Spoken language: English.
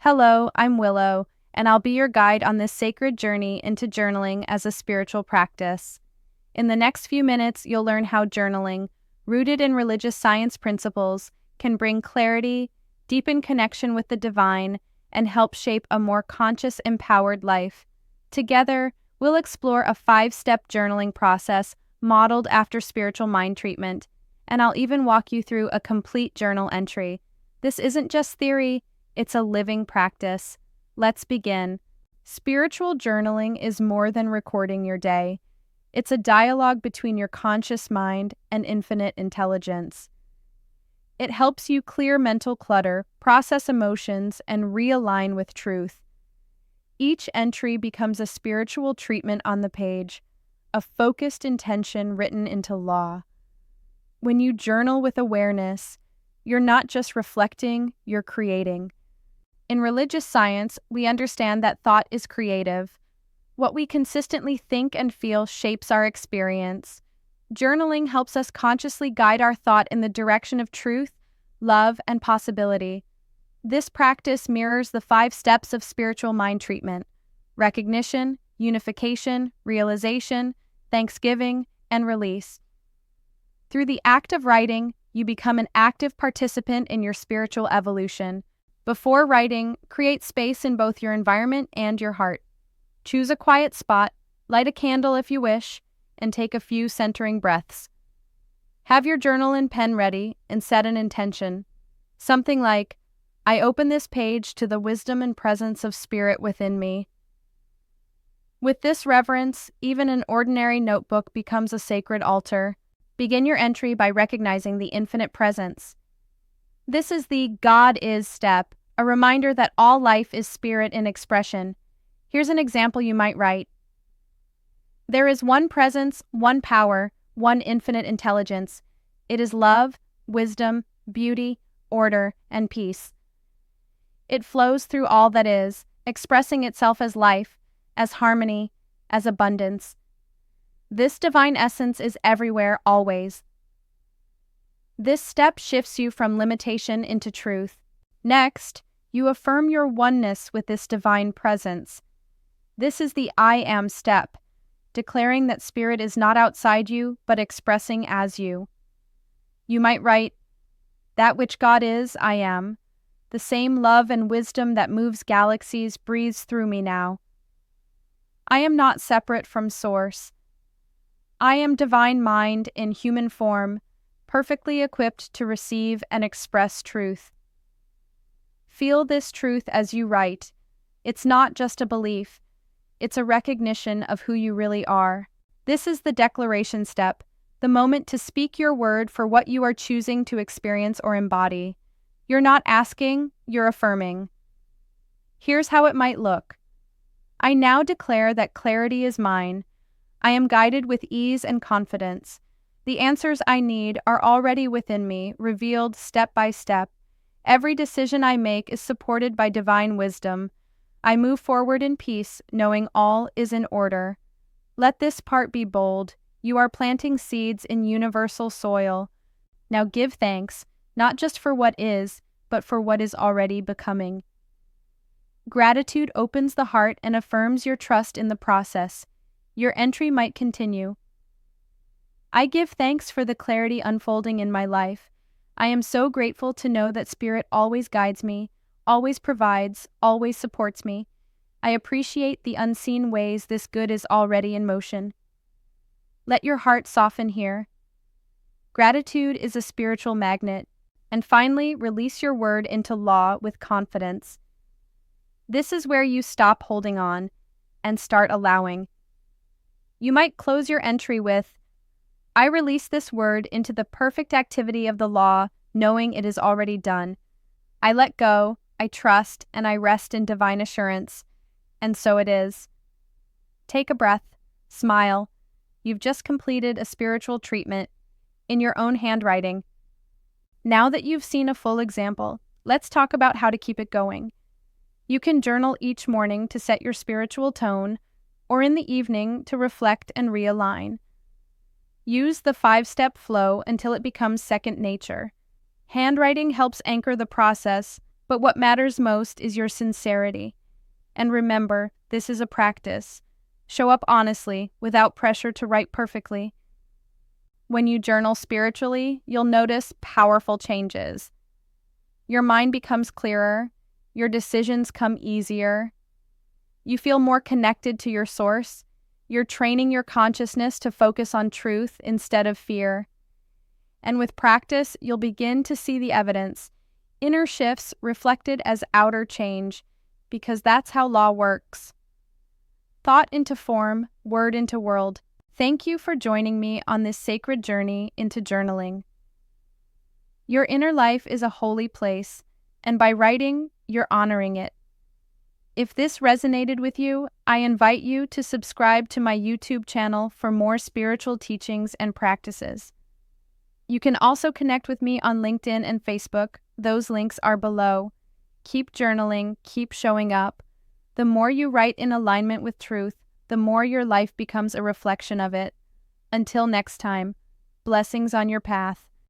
Hello, I'm Willow, and I'll be your guide on this sacred journey into journaling as a spiritual practice. In the next few minutes, you'll learn how journaling, rooted in religious science principles, can bring clarity, deepen connection with the divine, and help shape a more conscious, empowered life. Together, we'll explore a 5-step journaling process modeled after spiritual mind treatment, and I'll even walk you through a complete journal entry. This isn't just theory, it's a living practice. Let's begin. Spiritual journaling is more than recording your day. It's a dialogue between your conscious mind and infinite intelligence. It helps you clear mental clutter, process emotions, and realign with truth. Each entry becomes a spiritual treatment on the page, a focused intention written into law. When you journal with awareness, you're not just reflecting, you're creating. In religious science, we understand that thought is creative. What we consistently think and feel shapes our experience. Journaling helps us consciously guide our thought in the direction of truth, love, and possibility. This practice mirrors the 5 steps of spiritual mind treatment: recognition, unification, realization, thanksgiving, and release. Through the act of writing, you become an active participant in your spiritual evolution. Before writing, create space in both your environment and your heart. Choose a quiet spot, light a candle if you wish, and take a few centering breaths. Have your journal and pen ready and set an intention. Something like, I open this page to the wisdom and presence of spirit within me. With this reverence, even an ordinary notebook becomes a sacred altar. Begin your entry by recognizing the infinite presence. This is the God is step, a reminder that all life is spirit in expression. Here's an example you might write. There is one presence, one power, one infinite intelligence. It is love, wisdom, beauty, order, and peace. It flows through all that is, expressing itself as life, as harmony, as abundance. This divine essence is everywhere, always. This step shifts you from limitation into truth. Next, you affirm your oneness with this divine presence. This is the I am step, declaring that spirit is not outside you, but expressing as you. You might write, that which God is, I am. The same love and wisdom that moves galaxies breathes through me now. I am not separate from Source. I am divine mind in human form, perfectly equipped to receive and express truth. Feel this truth as you write. It's not just a belief. It's a recognition of who you really are. This is the declaration step, the moment to speak your word for what you are choosing to experience or embody. You're not asking, you're affirming. Here's how it might look. I now declare that clarity is mine. I am guided with ease and confidence. The answers I need are already within me, revealed step by step. Every decision I make is supported by divine wisdom. I move forward in peace, knowing all is in order. Let this part be bold. You are planting seeds in universal soil. Now give thanks, not just for what is, but for what is already becoming. Gratitude opens the heart and affirms your trust in the process. Your entry might continue. I give thanks for the clarity unfolding in my life. I am so grateful to know that Spirit always guides me, always provides, always supports me. I appreciate the unseen ways this good is already in motion. Let your heart soften here. Gratitude is a spiritual magnet. And finally, release your word into law with confidence. This is where you stop holding on and start allowing. You might close your entry with, I release this word into the perfect activity of the law, knowing it is already done. I let go, I trust, and I rest in divine assurance. And so it is. Take a breath, smile. You've just completed a spiritual treatment in your own handwriting. Now that you've seen a full example, let's talk about how to keep it going. You can journal each morning to set your spiritual tone, or in the evening to reflect and realign. Use the 5-step flow until it becomes second nature. Handwriting helps anchor the process, But what matters most is your sincerity. And remember, this is a practice. Show up honestly, without pressure to write perfectly. When you journal spiritually, you'll notice powerful changes. Your mind becomes clearer, your decisions come easier, you feel more connected to your source, you're training your consciousness to focus on truth instead of fear. And with practice, you'll begin to see the evidence, inner shifts reflected as outer change, because that's how law works. Thought into form, word into world. Thank you for joining me on this sacred journey into journaling. Your inner life is a holy place, and by writing, you're honoring it. If this resonated with you, I invite you to subscribe to my YouTube channel for more spiritual teachings and practices. You can also connect with me on LinkedIn and Facebook. Those links are below. Keep journaling, keep showing up. The more you write in alignment with truth, the more your life becomes a reflection of it. Until next time, blessings on your path.